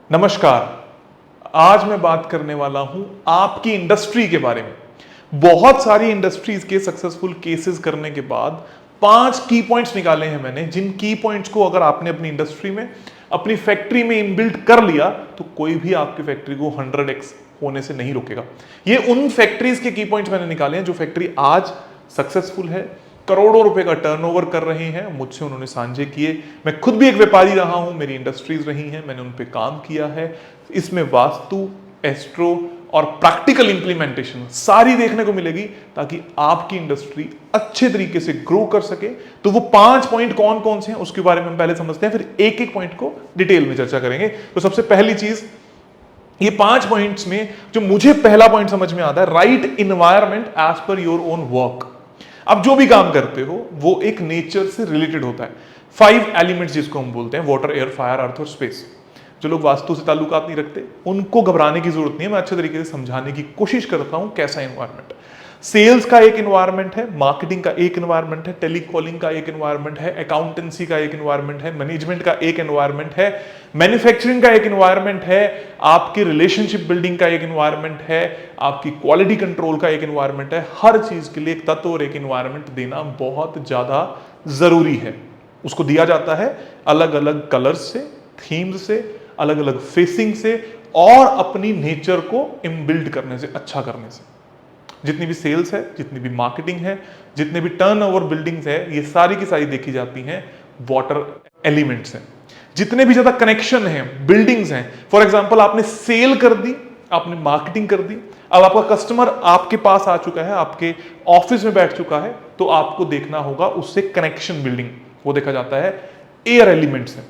नमस्कार। आज मैं बात करने वाला हूं आपकी इंडस्ट्री के बारे में। बहुत सारी इंडस्ट्रीज के सक्सेसफुल केसेस करने के बाद 5 की पॉइंट्स निकाले हैं मैंने, जिन की पॉइंट्स को अगर आपने अपनी इंडस्ट्री में, अपनी फैक्ट्री में इनबिल्ट कर लिया तो कोई भी आपकी फैक्ट्री को 100x होने से नहीं रोकेगा। ये उन फैक्ट्रीज के की पॉइंट्स मैंने निकाले हैं जो फैक्ट्री आज सक्सेसफुल है, करोड़ों रुपए का टर्नओवर कर रहे हैं। मुझसे उन्होंने साझे किए। मैं खुद भी एक व्यापारी रहा हूं, मेरी इंडस्ट्रीज रही हैं, मैंने उन पे काम किया है। इसमें वास्तु, एस्ट्रो और प्रैक्टिकल इंप्लीमेंटेशन सारी देखने को मिलेगी ताकि आपकी इंडस्ट्री अच्छे तरीके से ग्रो कर सके। तो वो 5 पॉइंट कौन कौन से हैं उसके बारे में हम पहले समझते हैं, फिर एक एक पॉइंट को डिटेल में चर्चा करेंगे। तो सबसे पहली चीज, ये 5 पॉइंट्स में जो मुझे पहला पॉइंट समझ में आता है, right environment as per your own work. आप जो भी काम करते हो वो एक नेचर से रिलेटेड होता है। 5 एलिमेंट्स जिसको हम बोलते हैं, वाटर, एयर, फायर, अर्थ और स्पेस। जो लोग वास्तु से ताल्लुकात नहीं रखते उनको घबराने की जरूरत नहीं है, मैं अच्छे तरीके से समझाने की कोशिश करता हूं कैसा एनवायरमेंट। सेल्स का एक एनवायरमेंट है, मार्केटिंग का एक एनवायरमेंट है, टेलीकॉलिंग का एक एनवायरमेंट है, अकाउंटेंसी का एक एनवायरमेंट है, मैनेजमेंट का एक एनवायरमेंट है, मैन्युफैक्चरिंग का एक एनवायरमेंट है, आपकी रिलेशनशिप बिल्डिंग का एक एनवायरमेंट है, आपकी क्वालिटी कंट्रोल का एक एनवायरमेंट है। हर चीज के लिए एक तत्व और एक एनवायरमेंट देना बहुत ज्यादा जरूरी है। उसको दिया जाता है अलग अलग कलर्स से, थीम्स से, अलग अलग फेसिंग से और अपनी नेचर को इनबिल्ड करने से, अच्छा करने से। जितनी भी सेल्स है, जितनी भी मार्केटिंग है, जितने भी टर्नओवर बिल्डिंग्स है, ये सारी की सारी देखी जाती हैं वाटर एलिमेंट्स हैं। जितने भी ज्यादा कनेक्शन हैं, बिल्डिंग्स हैं, फॉर एग्जांपल आपने सेल कर दी, आपने मार्केटिंग कर दी, अब आपका कस्टमर आपके पास आ चुका है, आपके ऑफिस में बैठ चुका है, तो आपको देखना होगा उससे कनेक्शन बिल्डिंग, वो देखा जाता है। एयर एलिमेंट्स है,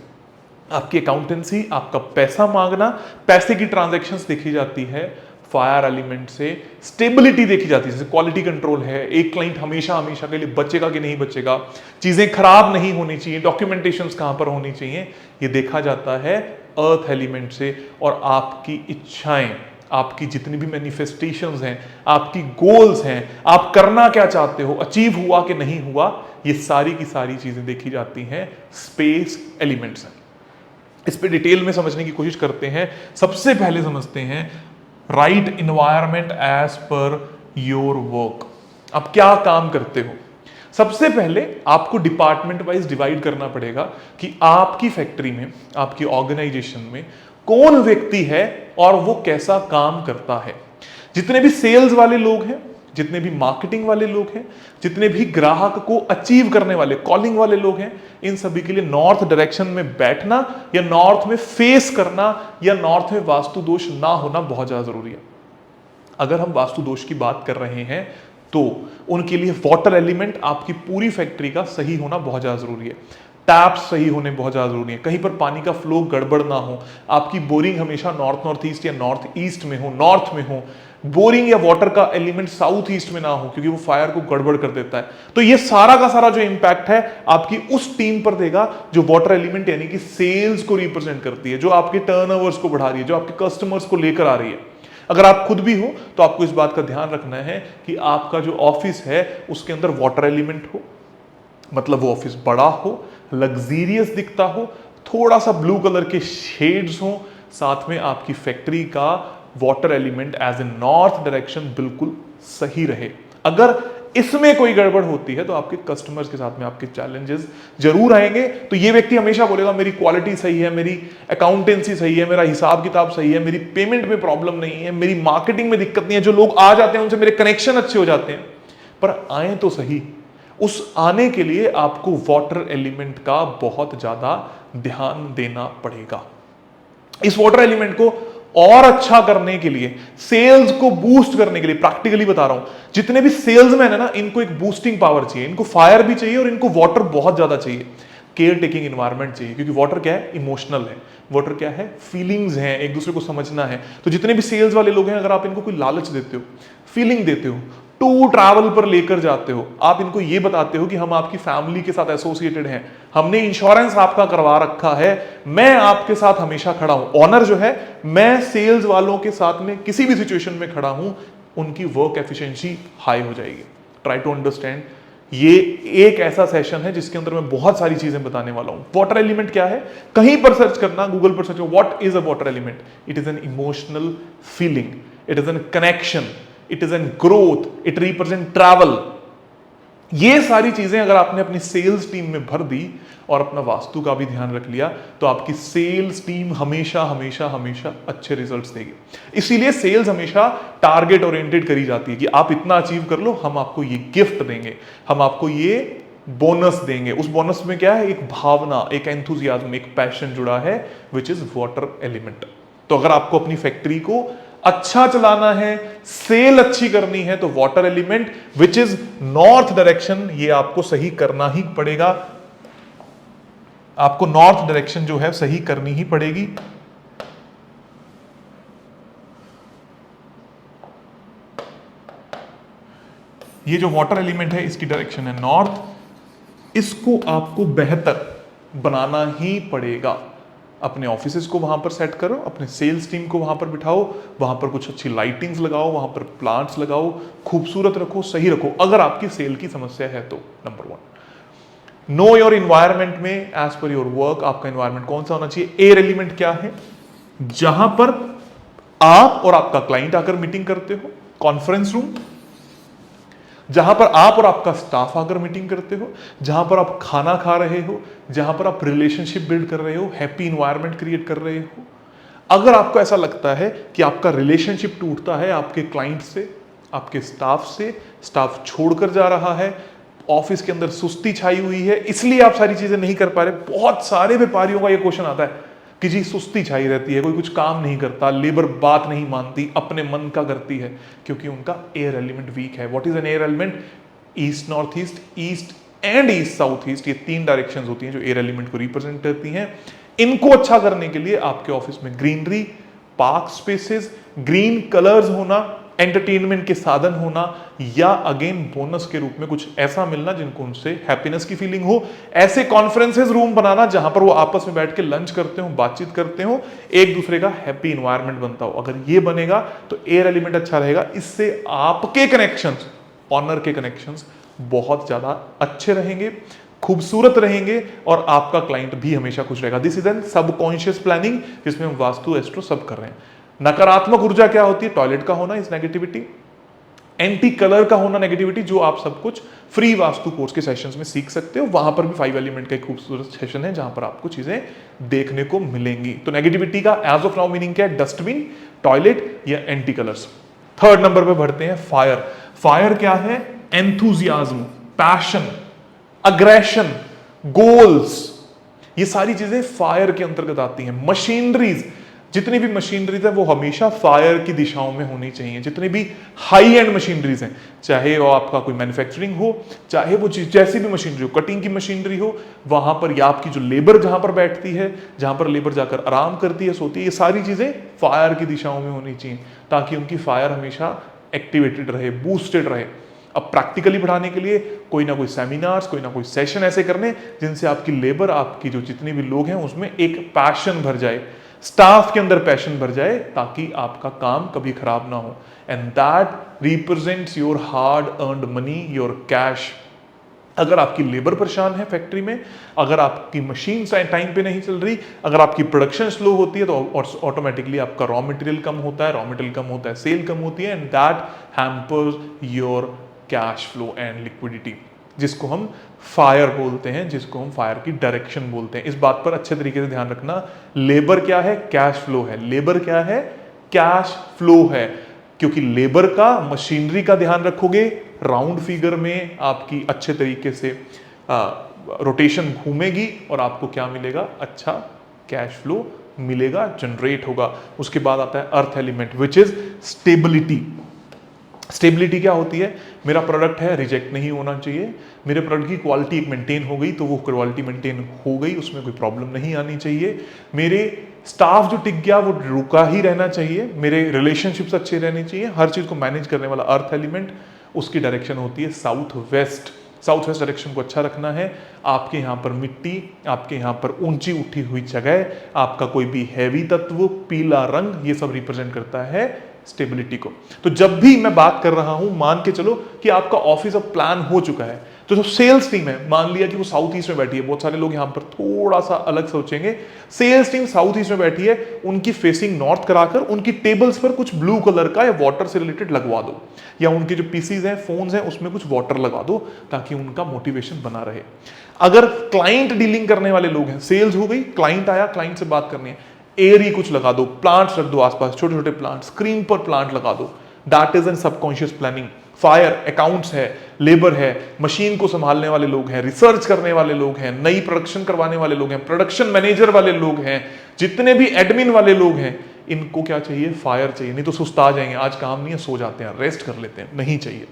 आपकी अकाउंटेंसी, आपका पैसा मांगना, पैसे की ट्रांजैक्शंस देखी जाती है। फायर एलिमेंट से स्टेबिलिटी देखी जाती है, जैसे क्वालिटी कंट्रोल है, एक क्लाइंट हमेशा हमेशा के लिए बचेगा कि नहीं बचेगा, चीजें खराब नहीं होनी चाहिए, डॉक्यूमेंटेशंस कहां पर होनी चाहिए, ये देखा जाता है अर्थ एलिमेंट से। और आपकी इच्छाएं, आपकी जितनी भी मैनिफेस्टेशंस हैं, आपकी गोल्स हैं, आप करना क्या चाहते हो, अचीव हुआ कि नहीं हुआ, ये सारी की सारी चीजें देखी जाती हैं स्पेस एलिमेंट्स हैं। इस पे डिटेल में समझने की कोशिश करते हैं। सबसे पहले समझते हैं right environment as per your work. आप क्या काम करते हो। सबसे पहले आपको डिपार्टमेंट वाइज डिवाइड करना पड़ेगा कि आपकी फैक्ट्री में, आपकी ऑर्गेनाइजेशन में कौन व्यक्ति है और वो कैसा काम करता है। जितने भी सेल्स वाले लोग हैं, जितने भी मार्केटिंग वाले लोग हैं, जितने भी ग्राहक को अचीव करने वाले, कॉलिंग वाले लोग हैं, इन सभी के लिए नॉर्थ डायरेक्शन में बैठना या नॉर्थ में फेस करना या नॉर्थ में वास्तु दोष ना होना बहुत ज्यादा जरूरी है। अगर हम वास्तु दोष की बात कर रहे हैं तो उनके लिए वाटर एलिमेंट, आपकी पूरी फैक्ट्री का सही होना बहुत ज्यादा जरूरी है। टैप्स सही होने बहुत ज्यादा जरूरी है, कहीं पर पानी का फ्लो गड़बड़ ना हो, आपकी बोरिंग हमेशा नॉर्थ नॉर्थ ईस्ट या नॉर्थ ईस्ट में हो, नॉर्थ में हो, बोरिंग या वाटर का एलिमेंट साउथ ईस्ट में ना हो, क्योंकि वो फायर को गड़बड़ कर देता है। तो ये सारा का सारा जो इंपैक्ट है आपकी उस टीम पर देगा जो वाटर एलिमेंट यानी कि सेल्स को रिप्रेजेंट करती है, जो आपके टर्नओवर्स को बढ़ा रही है, जो आपके कस्टमर्स को लेकर आ रही है। अगर आप खुद भी हो तो आपको इस बात का ध्यान रखना है कि आपका जो ऑफिस है उसके अंदर वाटर एलिमेंट हो, मतलब वो ऑफिस बड़ा हो, लग्जीरियस दिखता हो, थोड़ा सा ब्लू कलर के शेड्स हो, साथ में आपकी फैक्ट्री का water element as a north direction बिल्कुल सही रहे। अगर इसमें कोई गड़बड़ होती है तो आपके कस्टमर्स के साथ में आपके चैलेंजेस जरूर आएंगे। तो ये व्यक्ति हमेशा बोलेगा मेरी क्वालिटी सही है, मेरी अकाउंटेंसी सही है, मेरा हिसाब किताब सही है, मेरी पेमेंट में प्रॉब्लम नहीं है, मेरी मार्केटिंग में दिक्कत नहीं है। जो लोग आ जाते हैं उनसे मेरे कनेक्शन अच्छे हो जाते हैं, पर आए तो सही। उस आने के लिए आपको वाटर एलिमेंट का बहुत ज्यादा ध्यान देना पड़ेगा। इस वाटर एलिमेंट को और अच्छा करने के लिए, सेल्स को बूस्ट करने के लिए, प्रैक्टिकली बता रहा हूं, जितने भी सेल्समैन है ना, इनको एक बूस्टिंग पावर चाहिए, इनको फायर भी चाहिए और इनको वाटर बहुत ज्यादा चाहिए, केयर टेकिंग एनवायरनमेंट चाहिए। क्योंकि वाटर क्या है, इमोशनल है, वाटर क्या है, फीलिंग्स हैं, एक दूसरे को समझना है। तो जितने भी सेल्स वाले लोग हैं, अगर आप इनको कोई लालच देते हो, फीलिंग देते हो, टू ट्रैवल पर लेकर जाते हो, आप इनको ये बताते हो कि हम आपकी फैमिली के साथ एसोसिएटेड हैं, हमने इंश्योरेंस आपका करवा रखा है, मैं आपके साथ हमेशा खड़ा हूं, ऑनर जो है, मैं सेल्स वालों के साथ में किसी भी सिचुएशन में खड़ा हूं, उनकी वर्क एफिशिएंसी हाई हो जाएगी। ट्राई टू अंडरस्टैंड ये एक ऐसा सेशन है जिसके अंदर मैं बहुत सारी चीजें बताने वाला हूं। वाटर एलिमेंट क्या है, कहीं पर सर्च करना, गूगल पर सर्च करो, what is a water element. It is an emotional feeling, it is an connection, it is an growth, it represent travel. ये सारी चीजें अगर आपने अपनी सेल्स टीम में भर दी और अपना वास्तु का भी ध्यान रख लिया तो आपकी सेल्स टीम हमेशा हमेशा हमेशा अच्छे रिजल्ट्स देगी। इसीलिए सेल्स हमेशा टारगेट ओरिएंटेड करी जाती है कि आप इतना अचीव कर लो, हम आपको ये गिफ्ट देंगे, हम आपको ये बोनस देंगे। उस बोनस में क्या है, एक भावना, एक एंथुजियाज्म, एक पैशन जुड़ा है, विच इज वाटर एलिमेंट। तो अगर आपको अपनी फैक्ट्री को अच्छा चलाना है, सेल अच्छी करनी है, तो water element which is north direction, ये आपको सही करना ही पड़ेगा। आपको नॉर्थ डायरेक्शन जो है सही करनी ही पड़ेगी। ये जो वाटर एलिमेंट है इसकी डायरेक्शन है नॉर्थ, इसको आपको बेहतर बनाना ही पड़ेगा। अपने ऑफिसेस को वहां पर सेट करो, अपने सेल्स टीम को वहां पर बिठाओ, वहां पर कुछ अच्छी लाइटिंग्स लगाओ, वहां पर प्लांट्स लगाओ, खूबसूरत रखो, सही रखो, अगर आपकी सेल की समस्या है तो। नंबर 1, नो योर इन्वायरमेंट में एज पर योर वर्क, आपका इन्वायरमेंट कौन सा होना चाहिए। एयर एलिमेंट क्या है, जहां पर आप और आपका क्लाइंट आकर मीटिंग करते हो, कॉन्फ्रेंस रूम, जहां पर आप और आपका स्टाफ आकर मीटिंग करते हो, जहां पर आप खाना खा रहे हो, जहां पर आप रिलेशनशिप बिल्ड कर रहे हो, हैप्पी इंवायरमेंट क्रिएट कर रहे हो। अगर आपको ऐसा लगता है कि आपका रिलेशनशिप टूटता है आपके क्लाइंट से, आपके स्टाफ से, स्टाफ छोड़कर जा रहा है, ऑफिस के अंदर सुस्ती छाई हुई है, इसलिए आप सारी चीजें नहीं कर पा रहे। बहुत सारे व्यापारियों का यह क्वेश्चन आता है कि जी सुस्ती छाई रहती है, कोई कुछ काम नहीं करता, लेबर बात नहीं मानती, अपने मन का करती है, क्योंकि उनका एयर एलिमेंट वीक है। What is an air element, east north east, east and east south east, ये 3 डायरेक्शंस होती हैं जो एयर एलिमेंट को रिप्रेजेंट करती हैं। इनको अच्छा करने के लिए आपके ऑफिस में greenery, park spaces, green colours होना, एंटरटेनमेंट के साधन होना, या अगेन बोनस के रूप में कुछ ऐसा मिलना जिनको उनसे हैप्पीनेस की फीलिंग हो। ऐसे कॉन्फ्रेंसेस रूम बनाना जहां पर वो आपस में बैठ के लंच करते हो, बातचीत करते हो, एक दूसरे का हैप्पी इंवायरमेंट बनता हो। अगर ये बनेगा तो एयर एलिमेंट अच्छा रहेगा। इससे आपके कनेक्शंस, ऑनर के कनेक्शंस बहुत ज्यादा अच्छे रहेंगे, खूबसूरत रहेंगे, और आपका क्लाइंट भी हमेशा खुश रहेगा। This is an subconscious planning, जिसमें हम वास्तु एस्ट्रो सब कर रहे हैं। नकारात्मक ऊर्जा क्या होती है, टॉयलेट का होना इस नेगेटिविटी, एंटी कलर का होना नेगेटिविटी, जो आप सब कुछ फ्री वास्तु कोर्स के सेशंस में सीख सकते हो। वहां पर भी 5 एलिमेंट का एक खूबसूरत सेशन है जहां पर आपको चीजें देखने को मिलेंगी। तो नेगेटिविटी का एज ऑफ नाउ मीनिंग क्या है, डस्टबिन, टॉयलेट या एंटी कलर्स। 3rd नंबर पे बढ़ते हैं फायर। फायर क्या है, एंथुजियाज्म, पैशन, अग्रेशन, गोल्स, ये सारी चीजें फायर के अंतर्गत आती हैं। मशीनरीज, जितनी भी मशीनरीज है वो हमेशा फायर की दिशाओं में होनी चाहिए। जितनी भी हाई एंड मशीनरीज हैं, चाहे वो आपका कोई मैन्युफैक्चरिंग हो, चाहे वो जैसी भी मशीनरी हो, कटिंग की मशीनरी हो, वहां पर या आपकी जो लेबर जहां पर बैठती है, जहां पर लेबर जाकर आराम करती है, सोती है, ये सारी चीजें फायर की दिशाओं में होनी चाहिए, ताकि उनकी फायर हमेशा एक्टिवेटेड रहे, बूस्टेड रहे। अब प्रैक्टिकली बढ़ाने के लिए कोई ना कोई सेमिनार्स, कोई ना कोई सेशन ऐसे करने जिनसे आपकी लेबर, आपकी जो जितने भी लोग हैं उसमें एक पैशन भर जाए, स्टाफ के अंदर पैशन भर जाए, ताकि आपका काम कभी खराब ना हो। And that represents your hard earned money, your cash. अगर आपकी लेबर परेशान है फैक्ट्री में, अगर आपकी मशीन टाइम पे नहीं चल रही, अगर आपकी प्रोडक्शन स्लो होती है, तो ऑटोमेटिकली आपका रॉ मटेरियल कम होता है, रॉ मटेरियल कम होता है, सेल कम होती है, and that hampers your cash flow and liquidity, जिसको हम फायर बोलते हैं, जिसको हम फायर की डायरेक्शन बोलते हैं। इस बात पर अच्छे तरीके से ध्यान रखना, लेबर क्या है, कैश फ्लो है। लेबर क्या है, कैश फ्लो है। क्योंकि लेबर का, मशीनरी का ध्यान रखोगे, राउंड फिगर में आपकी अच्छे तरीके से रोटेशन घूमेगी और आपको क्या मिलेगा, अच्छा कैश फ्लो मिलेगा, जनरेट होगा। उसके बाद आता है earth element, which is stability. Stability क्या होती है, मेरा प्रोडक्ट है, रिजेक्ट नहीं होना चाहिए, मेरे प्रोडक्ट की क्वालिटी एक मेंटेन हो गई तो वो क्वालिटी मेंटेन हो गई, उसमें कोई प्रॉब्लम नहीं आनी चाहिए, मेरे स्टाफ जो टिक गया वो रुका ही रहना चाहिए, मेरे रिलेशनशिप्स अच्छे रहने चाहिए। हर चीज को मैनेज करने वाला अर्थ एलिमेंट, उसकी डायरेक्शन होती है south west. South west direction को अच्छा रखना है। आपके यहाँ पर मिट्टी, आपके यहाँ पर ऊंची उठी हुई जगह, आपका कोई भी हैवी तत्व, पीला रंग, ये सब रिप्रेजेंट करता है स्टेबिलिटी को। तो जब भी मैं बात कर रहा हूं, मान के चलो कि आपका ऑफिस अब प्लान हो चुका है, तो जो सेल्स टीम है, मान लिया कि वो साउथ ईस्ट में बैठी है, बहुत सारे लोग यहां पर थोड़ा सा अलग सोचेंगे। सेल्स टीम साउथ ईस्ट में बैठी है, उनकी फेसिंग नॉर्थ कराकर उनकी टेबल्स पर कुछ ब्लू कलर का या वाटर से रिलेटेड लगवा दो, या उनके जो पीसीज हैं, फोन्स हैं, उसमें कुछ वाटर लगा दो ताकि उनका मोटिवेशन बना रहे। अगर क्लाइंट डीलिंग करने वाले लोग हैं, सेल्स हो गई, क्लाइंट आया, क्लाइंट से बात करनी है, एयर ही कुछ लगा दो, प्लांट्स रख दो आसपास, छोटे छोटे प्लांट, स्क्रीन पर प्लांट लगा दो। That is an subconscious planning. Fire, accounts है, लेबर है, मशीन को संभालने वाले लोग हैं, रिसर्च करने वाले लोग हैं, नई प्रोडक्शन करवाने वाले लोग हैं, प्रोडक्शन मैनेजर वाले लोग हैं, जितने भी एडमिन वाले लोग हैं, इनको क्या चाहिए? फायर चाहिए। नहीं तो सुस्ता जाएंगे, आज काम नहीं है, सो जाते हैं, रेस्ट कर लेते हैं, नहीं चाहिए।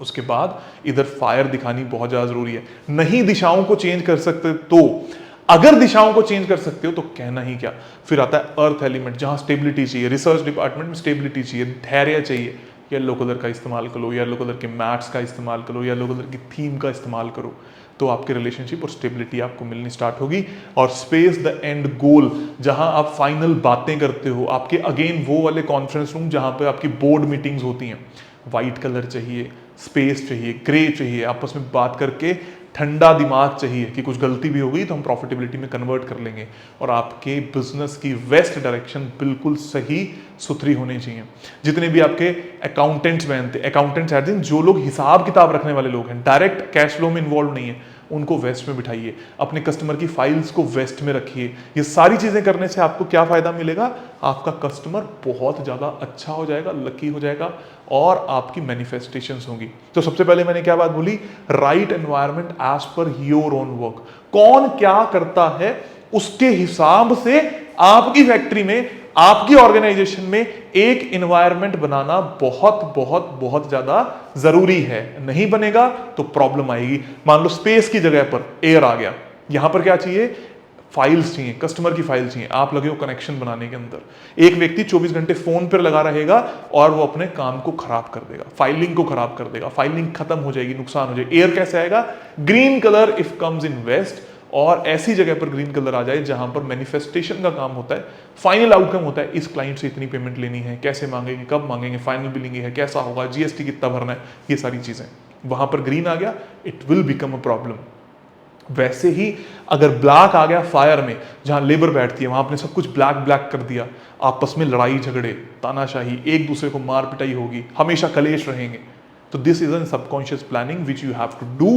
उसके बाद इधर फायर दिखानी बहुत ज्यादा जरूरी है। नहीं दिशाओं को चेंज कर सकते तो, अगर दिशाओं को चेंज कर सकते हो तो कहना ही क्या। फिर आता है अर्थ एलिमेंट, जहां स्टेबिलिटी चाहिए, रिसर्च डिपार्टमेंट में स्टेबिलिटी चाहिए, धैर्य चाहिए। येलो कलर का इस्तेमाल करो, येलो कलर के मैट्स का इस्तेमाल करो, येलो कलर की थीम का इस्तेमाल करो, तो आपके रिलेशनशिप और स्टेबिलिटी आपको मिलनी स्टार्ट होगी। और स्पेस द एंड गोल, जहां आप फाइनल बातें करते हो, आपके अगेन वो वाले कॉन्फ्रेंस रूम जहां पे आपकी बोर्ड मीटिंग्स होती हैं, वाइट कलर चाहिए, स्पेस चाहिए, ग्रे चाहिए, आपस में बात करके ठंडा दिमाग चाहिए कि कुछ गलती भी हो गई तो हम प्रॉफिटेबिलिटी में कन्वर्ट कर लेंगे। और आपके बिजनेस की वेस्ट डायरेक्शन बिल्कुल सही सुथरी होनी चाहिए। जितने भी आपके अकाउंटेंट्स बनते, अकाउंटेंट्स एट दिन जो लोग हिसाब किताब रखने वाले लोग हैं, डायरेक्ट कैश फ्लो में इन्वॉल्व नहीं है, उनको वेस्ट में बिठाइए। अपने कस्टमर की फाइल्स को वेस्ट में रखिए। ये सारी चीजें करने से आपको क्या फायदा मिलेगा? आपका कस्टमर बहुत ज्यादा अच्छा हो जाएगा, लकी हो जाएगा, और आपकी मैनिफेस्टेशंस होंगी। तो सबसे पहले मैंने क्या बात बोली? Right environment as per your own work. कौन क्या करता है उसके हिसाब से आपकी फैक्ट्री में, आपकी ऑर्गेनाइजेशन में एक एनवायरनमेंट बनाना बहुत बहुत बहुत ज्यादा जरूरी है। नहीं बनेगा तो प्रॉब्लम आएगी। मान लो स्पेस की जगह पर एयर आ गया, यहां पर क्या चाहिए? फाइल्स चाहिए, कस्टमर की फाइल चाहिए। आप लगे हो कनेक्शन बनाने के अंदर। एक व्यक्ति 24 घंटे फोन पर लगा रहेगा और वो अपने काम को खराब कर देगा, फाइलिंग को खराब कर देगा, फाइलिंग खत्म हो जाएगी, नुकसान हो जाएगी। एयर कैसे आएगा? Green colour if comes in west, और ऐसी जगह पर ग्रीन कलर आ जाए जहां पर मैनिफेस्टेशन का काम होता है, फाइनल आउटकम होता है। इस क्लाइंट से इतनी पेमेंट लेनी है, कैसे मांगेंगे, कब मांगेंगे, फाइनल बिलिंग है, कैसा होगा, जीएसटी कितना भरना है, ये सारी चीजें। वहां पर ग्रीन आ गया, it will become a problem. वैसे ही अगर ब्लैक आ गया फायर में, जहां लेबर बैठती है, वहां आपने सब कुछ ब्लैक ब्लैक कर दिया, आपस में लड़ाई झगड़े, तानाशाही, एक दूसरे को मार पिटाई होगी, हमेशा कलेश रहेंगे। तो this is an subconscious planning which you have to do.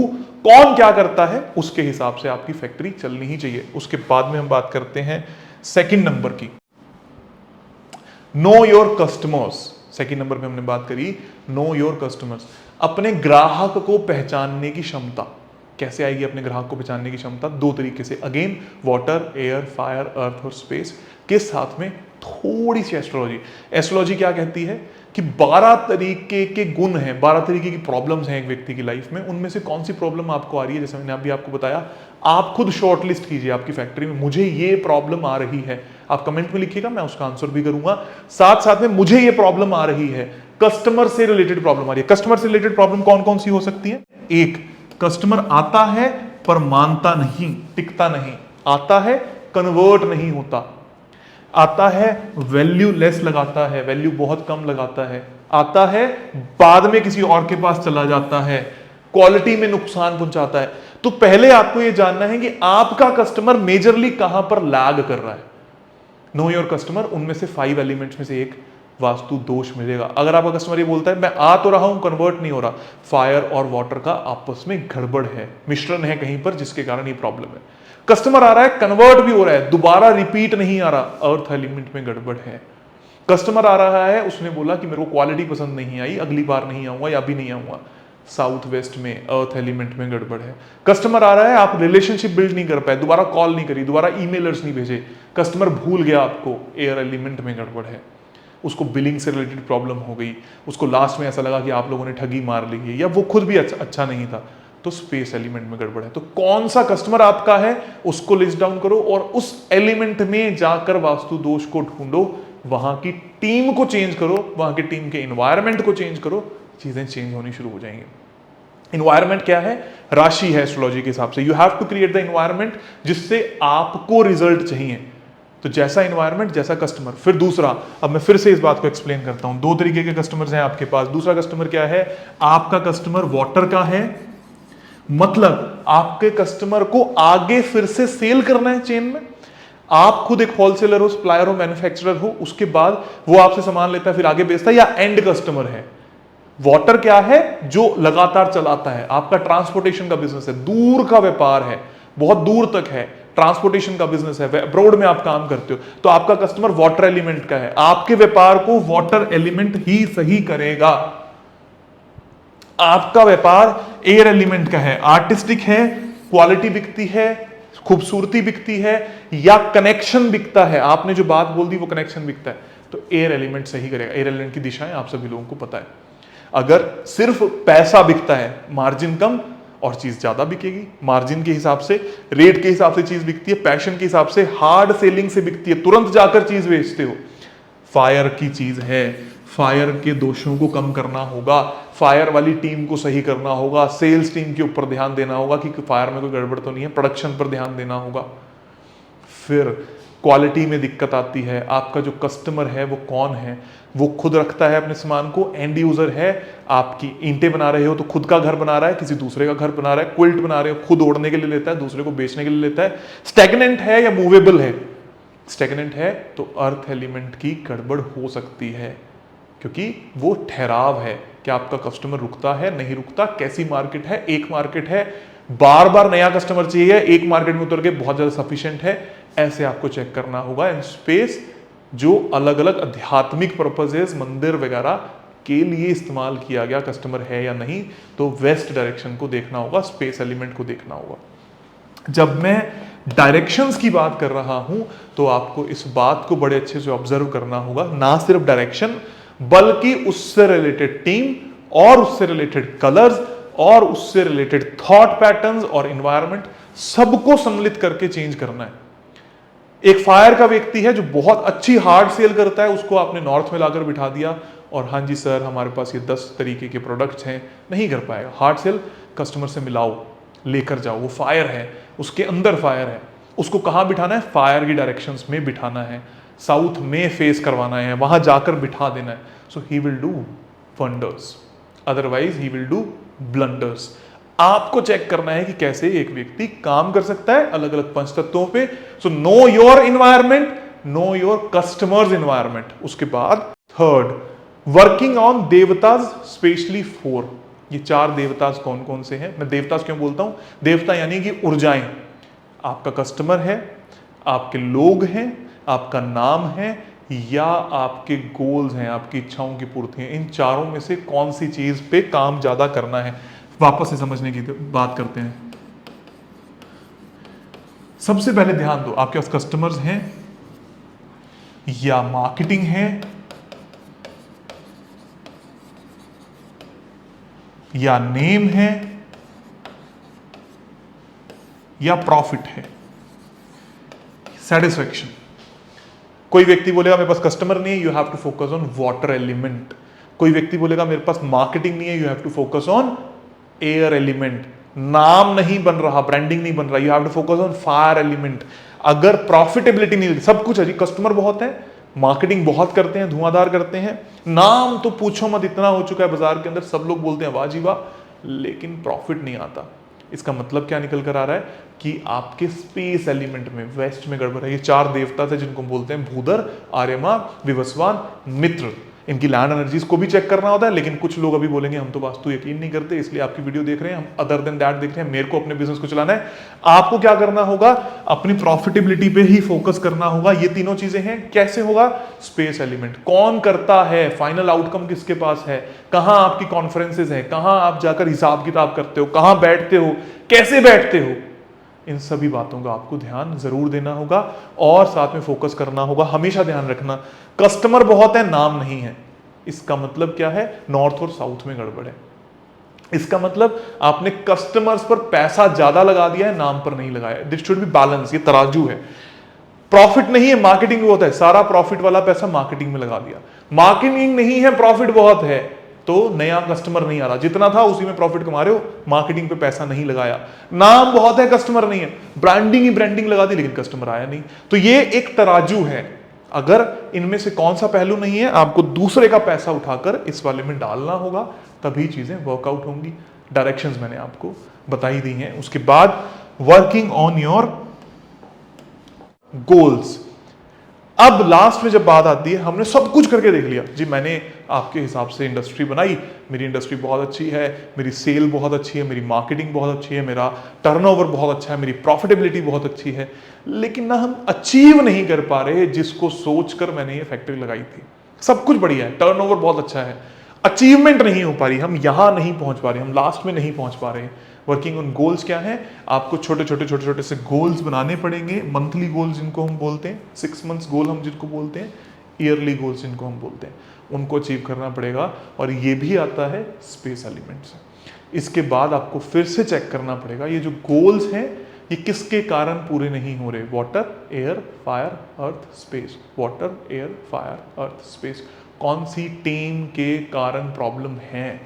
कौन क्या करता है उसके हिसाब से आपकी फैक्ट्री चलनी ही चाहिए। उसके बाद में हम बात करते हैं सेकंड नंबर की, know your customers. Second number पे हमने बात करी नो योर कस्टमर्स। अपने ग्राहक को पहचानने की क्षमता कैसे आएगी? अपने ग्राहक को पहचानने की क्षमता दो तरीके से, अगेन वाटर, एयर, फायर, अर्थ और स्पेस के साथ में थोड़ी सी एस्ट्रोलॉजी। एस्ट्रोलॉजी क्या कहती है कि 12 तरीके के गुण हैं, 12 तरीके की प्रॉब्लम्स हैं एक व्यक्ति की लाइफ में। उनमें से कौन सी प्रॉब्लम आपको आ रही है? जैसे मैंने अभी आपको बताया, आप खुद शॉर्ट लिस्ट कीजिए आपकी फैक्ट्री में, मुझे ये प्रॉब्लम आ रही है। आप कमेंट में लिखिएगा, मैं उसका आंसर भी करूंगा। साथ साथ में मुझे ये प्रॉब्लम आ रही है, कस्टमर से रिलेटेड प्रॉब्लम आ रही है। कस्टमर से रिलेटेड प्रॉब्लम कौन कौन सी हो सकती है? एक, कस्टमर आता है पर मानता नहीं, टिकता नहीं, आता है कन्वर्ट नहीं होता, आता है वैल्यू लेस लगाता है, वैल्यू बहुत कम लगाता है, आता है बाद में किसी और के पास चला जाता है, क्वालिटी में नुकसान पहुंचाता है। तो पहले आपको यह जानना है कि आपका कस्टमर मेजरली कहां पर लैग कर रहा है। नो योर कस्टमर, उनमें से 5 एलिमेंट्स में से एक वास्तु दोष मिलेगा। अगर आपका कस्टमर ये बोलता है मैं आ तो रहा हूं, कन्वर्ट नहीं हो रहा, फायर और वाटर का आपस में गड़बड़ है, मिश्रण है कहीं पर, जिसके कारण ये प्रॉब्लम है। कस्टमर आ रहा है, कन्वर्ट भी हो रहा है, दोबारा रिपीट नहीं आ रहा, अर्थ एलिमेंट में गड़बड़ है। कस्टमर आ रहा है, उसने बोला कि मेरे को क्वालिटी पसंद नहीं आई, अगली बार नहीं आऊंगा या अभी नहीं आऊंगा, साउथ वेस्ट में अर्थ एलिमेंट में गड़बड़ है। कस्टमर आ रहा है, आप रिलेशनशिप बिल्ड नहीं कर पाए, दोबारा कॉल नहीं करी, दोबारा ईमेलर्स नहीं भेजे, कस्टमर भूल गया आपको, एयर एलिमेंट में गड़बड़ है। उसको बिलिंग से रिलेटेड प्रॉब्लम हो गई, उसको लास्ट में ऐसा लगा कि आप लोगों ने ठगी मार ली है, या वो खुद भी अच्छा नहीं था, तो स्पेस एलिमेंट में गड़बड़ है। तो कौन सा कस्टमर आपका है उसको लिस्ट डाउन करो और उस एलिमेंट में जाकर वास्तु दोष को ढूंढो, वहां की टीम को चेंज करो, वहां की टीम के एनवायरनमेंट को चेंज करो, चीजें चेंज होनी शुरू हो जाएंगी। एनवायरनमेंट क्या है? राशि है एस्ट्रोलॉजी के हिसाब से। You have to create the environment जिससे आपको रिजल्ट चाहिए। तो जैसा एनवायरनमेंट, जैसा कस्टमर। फिर दूसरा, अब मैं फिर से इस बात को एक्सप्लेन करता हूं, 2 तरीके के कस्टमर्स हैं आपके पास। दूसरा कस्टमर क्या है? आपका कस्टमर वाटर का है मतलब आपके कस्टमर को आगे फिर से सेल करना है चेन में। आप खुद एक होलसेलर हो, सप्लायर हो, मैन्युफैक्चरर हो, उसके बाद वो आपसे सामान लेता है फिर आगे बेचता है, या एंड कस्टमर है। वाटर क्या है? जो लगातार चलाता है। आपका ट्रांसपोर्टेशन का बिजनेस है, दूर का व्यापार है, बहुत दूर तक है, ट्रांसपोर्टेशन का बिजनेस है, अब्रॉड में आप काम करते हो, तो आपका कस्टमर वाटर एलिमेंट का है। आपके व्यापार को वाटर एलिमेंट ही सही करेगा। आपका व्यापार एयर एलिमेंट का है, आर्टिस्टिक है, क्वालिटी बिकती है, खूबसूरती बिकती है, या कनेक्शन बिकता है। आपने जो बात बोल दी वो कनेक्शन बिकता है, तो एयर एलिमेंट सही करेगा। एयर एलिमेंट की दिशाएं आप सभी लोगों को पता है। अगर सिर्फ पैसा बिकता है, मार्जिन कम और चीज ज्यादा बिकेगी। मार्जिन के हिसाब से, रेट के हिसाब से चीज बिकती है, पैशन के हिसाब से, हार्ड सेलिंग से बिकती है, तुरंत जाकर चीज बेचते हो। फायर की चीज है, फायर के दोषों को कम करना होगा, फायर वाली टीम को सही करना होगा, सेल्स टीम के ऊपर ध्यान देना होगा कि फायर में कोई गड़बड़ तो नहीं है, प्रोडक्शन पर ध्यान देना होगा। फिर क्वालिटी में दिक्कत आती है। आपका जो कस्टमर है वो कौन है? वो खुद रखता है अपने सामान को, एंड यूजर है। आपकी ईंटें बना रहे हो तो खुद का घर बना रहा है, किसी दूसरे का घर बना रहा है, क्विल्ट बना रहे हो, खुद ओढ़ने के लिए लेता है, दूसरे को बेचने के लिए लेता है। स्टैग्नेंट है या मूवेबल है? स्टैग्नेंट है तो अर्थ एलिमेंट की गड़बड़ हो सकती है, क्योंकि वो ठहराव है कि आपका कस्टमर रुकता है, नहीं रुकता, कैसी मार्केट है, एक मार्केट है, बार बार नया कस्टमर चाहिए, एक मार्केट में उतर के बहुत ज्यादा सफिशिएंट है, ऐसे आपको चेक करना होगा। एंड स्पेस जो अलग अलग आध्यात्मिक पर्पजेस, मंदिर वगैरह के लिए इस्तेमाल किया गया कस्टमर है या नहीं, तो वेस्ट डायरेक्शन को देखना होगा, स्पेस एलिमेंट को देखना होगा। जब मैं डायरेक्शंस की बात कर रहा हूं तो आपको इस बात को बड़े अच्छे से ऑब्जर्व करना होगा, ना सिर्फ डायरेक्शन बल्कि उससे रिलेटेड टीम और उससे रिलेटेड कलर्स और उससे रिलेटेड थॉट पैटर्न्स और एनवायरनमेंट, सबको सम्मिलित करके चेंज करना है। एक फायर का व्यक्ति है जो बहुत अच्छी हार्ड सेल करता है, उसको आपने नॉर्थ में लाकर बिठा दिया और हाँ जी सर हमारे पास ये 10 तरीके के प्रोडक्ट्स हैं, नहीं कर पाएगा। हार्ड सेल कस्टमर से मिलाओ, लेकर जाओ, वो फायर है, उसके अंदर फायर है, उसको कहाँ बिठाना है? फायर की डायरेक्शंस में बिठाना है, साउथ में फेस करवाना है, वहां जाकर बिठा देना है। So he will do wonders, otherwise he will do blunders. आपको चेक करना है कि कैसे एक व्यक्ति काम कर सकता है अलग अलग पंच तत्वों पे। So know your environment, know your customers environment. उसके बाद थर्ड, वर्किंग ऑन देवताज, स्पेशली 4। ये 4 देवताज कौन कौन से हैं? मैं देवताज क्यों बोलता हूं? देवता यानी कि ऊर्जाएं। आपका कस्टमर है, आपके लोग हैं, आपका नाम है, या आपके गोल्स हैं, आपकी इच्छाओं की पूर्ति है। इन चारों में से कौन सी चीज पे काम ज्यादा करना है? वापस से समझने की बात करते हैं। सबसे पहले ध्यान दो, आपके पास कस्टमर्स हैं या मार्केटिंग है या नेम है या प्रॉफिट है, सेटिस्फेक्शन। कोई व्यक्ति बोलेगा मेरे पास कस्टमर नहीं है, you have to focus on water element. कोई व्यक्ति बोलेगा मेरे पास मार्केटिंग नहीं है, you have to focus on air element. नाम नहीं बन रहा, ब्रांडिंग नहीं बन रहा, you have to focus on fire element. अगर प्रॉफिटेबिलिटी नहीं, सब कुछ है जी, कस्टमर बहुत है, मार्केटिंग बहुत करते हैं, धुआंधार करते हैं, नाम तो पूछो मत, इतना हो चुका है बाजार के अंदर, सब लोग बोलते हैं वाह जी वाह, लेकिन प्रॉफिट नहीं आता। इसका मतलब क्या निकल कर आ रहा है कि आपके स्पेस एलिमेंट में, वेस्ट में गड़बड़ है। ये 4 देवता थे जिनको बोलते हैं भूधर, आर्यमा, विवस्वान, मित्र। इनकी लैंड एनर्जीज को भी चेक करना होता है, लेकिन कुछ लोग अभी बोलेंगे हम तो वास्तु यकीन नहीं करते, इसलिए आपकी वीडियो देख रहे हैं, हम अदर देन दैट देख रहे हैं, मेरे को अपने बिजनेस को चलाना है। आपको क्या करना होगा? अपनी प्रॉफिटेबिलिटी पे ही फोकस करना होगा। ये तीनों चीजें हैं। कैसे होगा? स्पेस एलिमेंट कौन करता है, फाइनल आउटकम किसके पास है, कहां आपकी कॉन्फ्रेंसेज है, कहां आप जाकर हिसाब किताब करते हो, कहां बैठते हो, कैसे बैठते हो, इन सभी बातों का आपको ध्यान जरूर देना होगा और साथ में फोकस करना होगा। हमेशा ध्यान रखना, कस्टमर बहुत है, नाम नहीं है। इसका मतलब क्या है? नॉर्थ और साउथ में गड़बड़ है। इसका मतलब आपने कस्टमर्स पर पैसा ज्यादा लगा दिया है, नाम पर नहीं लगाया। दिस शुड बी बैलेंस, ये तराजू है। प्रॉफिट नहीं है, मार्केटिंग भी होता है, सारा प्रॉफिट वाला पैसा मार्केटिंग में लगा दिया। मार्केटिंग नहीं है, प्रॉफिट बहुत है, तो नया कस्टमर नहीं आ रहा, जितना था उसी में प्रॉफिट कमा रहे हो, मार्केटिंग पे पैसा नहीं लगाया। नाम बहुत है, कस्टमर नहीं है, ब्रांडिंग ही ब्रांडिंग लगा दी, लेकिन कस्टमर आया नहीं। तो ये एक तराजू है। अगर इनमें से कौन सा पहलू नहीं है, आपको दूसरे का पैसा उठाकर इस वाले में डालना होगा, तभी चीजें वर्कआउट होंगी। डायरेक्शंस मैंने आपको बताई दी हैं। उसके बाद वर्किंग ऑन योर गोल्स। अब लास्ट में जब बात आती है, हमने सब कुछ करके देख लिया जी, मैंने आपके हिसाब से इंडस्ट्री बनाई, मेरी इंडस्ट्री बहुत अच्छी है, मेरी सेल बहुत अच्छी है, मेरी मार्केटिंग बहुत अच्छी है, मेरा टर्नओवर बहुत अच्छा है, मेरी प्रॉफिटेबिलिटी बहुत अच्छी है, लेकिन ना हम अचीव नहीं कर पा रहे जिसको सोचकर मैंने ये फैक्ट्री लगाई थी। सब कुछ बढ़िया है, टर्नओवर बहुत अच्छा है, अचीवमेंट नहीं हो पा रही, हम यहां नहीं पहुंच पा रहे, हम लास्ट में नहीं पहुंच पा रहे। वर्किंग ऑन गोल्स क्या है? आपको छोटे छोटे से गोल्स बनाने पड़ेंगे, मंथली गोल्स जिनको हम बोलते हैं, 6 मंथ्स गोल हम जिनको बोलते हैं, ईयरली गोल्स जिनको हम बोलते हैं, उनको अचीव करना पड़ेगा। और ये भी आता है स्पेस एलिमेंट से। इसके बाद आपको फिर से चेक करना पड़ेगा ये जो गोल्स हैं ये किसके कारण पूरे नहीं हो रहे। वाटर, एयर, फायर, अर्थ, स्पेस। वाटर, एयर, फायर, अर्थ, स्पेस। कौन सी टीम के कारण प्रॉब्लम है,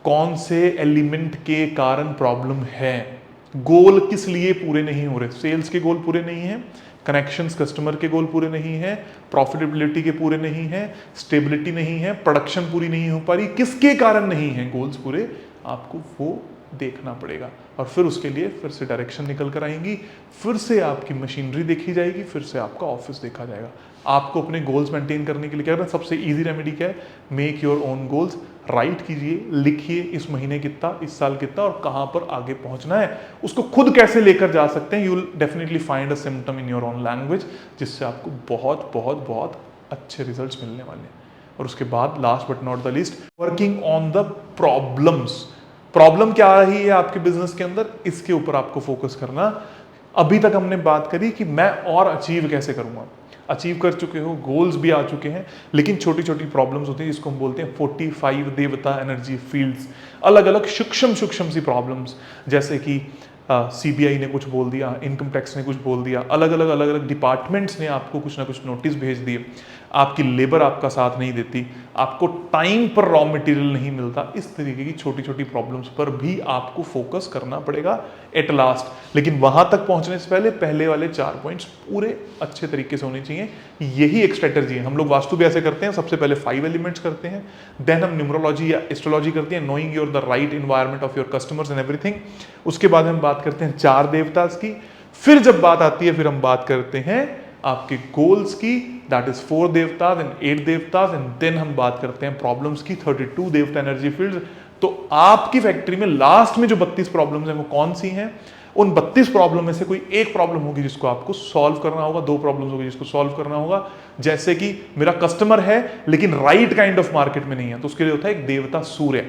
कौन से एलिमेंट के कारण प्रॉब्लम है, गोल किस लिए पूरे नहीं हो रहे। सेल्स के गोल पूरे नहीं हैं, कनेक्शंस कस्टमर के गोल पूरे नहीं है, प्रॉफिटेबिलिटी के पूरे नहीं है, स्टेबिलिटी नहीं है, प्रोडक्शन पूरी नहीं हो पा रही, किसके कारण नहीं है गोल्स पूरे, आपको वो देखना पड़ेगा। और फिर उसके लिए फिर से डायरेक्शन निकल कर आएंगी, फिर से आपकी मशीनरी देखी जाएगी, फिर से आपका ऑफिस देखा जाएगा। आपको अपने गोल्स मेंटेन करने के लिए क्या करना है? सबसे इजी रेमेडी क्या है? Make your own goals. Right कीजिए, लिखिए इस महीने कितना, इस साल कितना और कहां पर आगे पहुंचना है, उसको खुद कैसे लेकर जा सकते हैं। You will definitely find a symptom in your own language, जिससे आपको बहुत बहुत बहुत अच्छे रिजल्ट्स मिलने वाले हैं। और उसके बाद last but not the least, working on the problems. Problem क्या आ रही है आपके बिजनेस के अंदर, इसके ऊपर आपको फोकस करना। अभी तक हमने बात करी कि मैं और अचीव कैसे करूंगा, अचीव कर चुके हो, गोल्स भी आ चुके हैं, लेकिन छोटी छोटी प्रॉब्लम्स होती हैं जिसको हम बोलते हैं 45 देवता एनर्जी फील्ड्स। अलग अलग सूक्ष्म सी प्रॉब्लम्स, जैसे कि सीबीआई ने कुछ बोल दिया, इनकम टैक्स ने कुछ बोल दिया, अलग अलग डिपार्टमेंट्स ने आपको कुछ ना कुछ नोटिस भेज दिए, आपकी लेबर आपका साथ नहीं देती, आपको टाइम पर रॉ मटेरियल नहीं मिलता। इस तरीके की छोटी छोटी प्रॉब्लम्स पर भी आपको फोकस करना पड़ेगा एट लास्ट। लेकिन वहां तक पहुंचने से पहले पहले वाले 4 पॉइंट्स पूरे अच्छे तरीके से होने चाहिए। यही एक स्ट्रेटजी है। हम लोग वास्तु भी ऐसे करते हैं, सबसे पहले 5 एलिमेंट्स करते हैं, देन हम न्यूमरोलॉजी या एस्ट्रोलॉजी करते हैं, knowing your the right environment of your customers and everything. उसके बाद हम बात करते हैं 4 देवतास की। फिर जब बात आती है, फिर हम बात करते हैं आपके गोल्स की, दैट इज 4 देवतास एंड 8 देवतास, एंड देन हम बात करते हैं प्रॉब्लम्स की, 32 देवता एनर्जी फील्ड्स। तो आपकी फैक्ट्री में लास्ट में जो 32 प्रॉब्लम्स हैं वो कौन सी हैं? उन 32 प्रॉब्लम में से कोई एक प्रॉब्लम होगी जिसको आपको सॉल्व करना होगा, 2 प्रॉब्लम्स होगी जिसको सॉल्व करना होगा। जैसे कि मेरा कस्टमर है लेकिन राइट काइंड ऑफ मार्केट में नहीं है, तो उसके लिए होता है एक देवता सूर्य।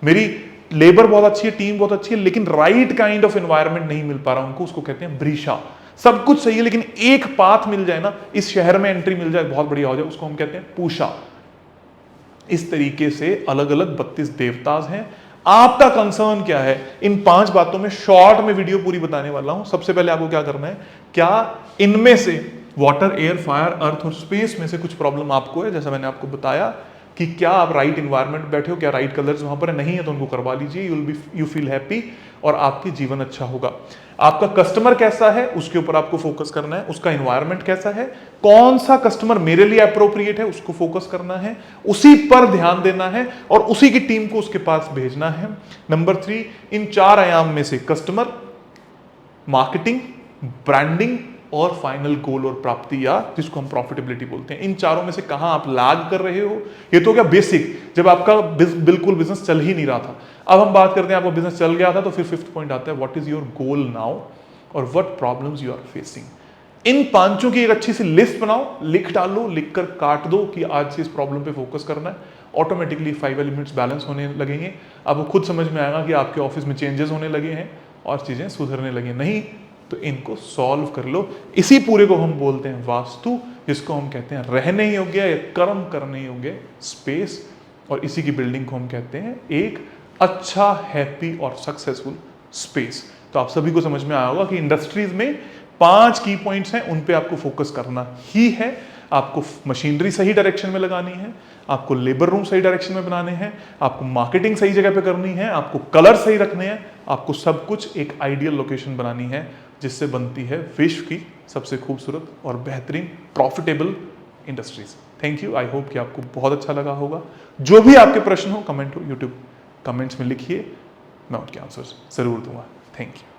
मेरी लेबर बहुत अच्छी है, टीम बहुत अच्छी है, लेकिन राइट काइंड ऑफ एनवायरनमेंट नहीं मिल पा रहा उनको, उसको कहते हैं वृषा। सब कुछ सही है लेकिन एक पाथ मिल जाए ना, इस शहर में एंट्री मिल जाए, बहुत बढ़िया हो जाए, उसको हम कहते हैं पूषा। इस तरीके से अलग अलग 32 देवताज हैं। आपका कंसर्न क्या है? इन 5 बातों में शॉर्ट में वीडियो पूरी बताने वाला हूं। सबसे पहले आपको क्या करना है, क्या इनमें से वाटर, एयर, फायर, अर्थ और स्पेस में से कुछ प्रॉब्लम आपको है? जैसा मैंने आपको बताया कि क्या आप राइट इन्वायरमेंट बैठे हो, क्या राइट कलर्स वहां पर नहीं है, तो उनको करवा लीजिए, यू फील हैप्पी और आपकी जीवन अच्छा होगा। आपका कस्टमर कैसा है उसके ऊपर आपको फोकस करना है, उसका इन्वायरमेंट कैसा है, कौन सा कस्टमर मेरे लिए अप्रोप्रिएट है उसको फोकस करना है, उसी पर ध्यान देना है और उसी की टीम को उसके पास भेजना है। नंबर 3, इन 4 आयाम में से कस्टमर, मार्केटिंग, ब्रांडिंग और फाइनल गोल और प्राप्ति, या जिसको हम प्रॉफिटेबिलिटी बोलते हैं, इन चारों में से कहां आप लैग कर रहे हो। ये तो क्या बेसिक, जब आपका बिल्कुल बिजनेस चल ही नहीं रहा था। अब हम बात करते हैं आपका बिजनेस चल गया था, तो फिर 5th पॉइंट आता है, what is your goal now और what problems you are facing. इन 5 की एक अच्छी सी लिस्ट बनाओ, लिख डालो, लिख कर काट दो कि आज से इस प्रॉब्लम पे फोकस करना है। ऑटोमेटिकली 5 एलिमेंट्स बैलेंस होने लगेंगे। आपको खुद समझ में आएगा कि आपके ऑफिस में चेंजेस होने लगे हैं और चीजें सुधरने लगी। नहीं तो इनको सॉल्व कर लो। इसी पूरे को हम बोलते हैं वास्तु, जिसको हम कहते हैं रहने योग्य या कर्म करने योग्य स्पेस, और इसी की बिल्डिंग को हम कहते हैं एक अच्छा, हैप्पी और सक्सेसफुल स्पेस। तो आप सभी को समझ में आया होगा कि इंडस्ट्रीज में 5 की पॉइंट्स हैं, उन पे आपको फोकस करना ही है। आपको मशीनरी सही डायरेक्शन में लगानी है, आपको लेबर रूम सही डायरेक्शन में बनाने हैं, आपको मार्केटिंग सही जगह पे करनी है, आपको कलर सही रखने हैं, आपको सब कुछ एक आइडियल लोकेशन बनानी है, जिससे बनती है विश्व की सबसे खूबसूरत और बेहतरीन profitable industries. Thank you. I hope कि आपको बहुत अच्छा लगा होगा। जो भी आपके प्रश्न हो, कमेंट हो, यूट्यूब कमेंट्स में लिखिए। मैं उनके आंसर्स ज़रूर दूंगा। Thank you.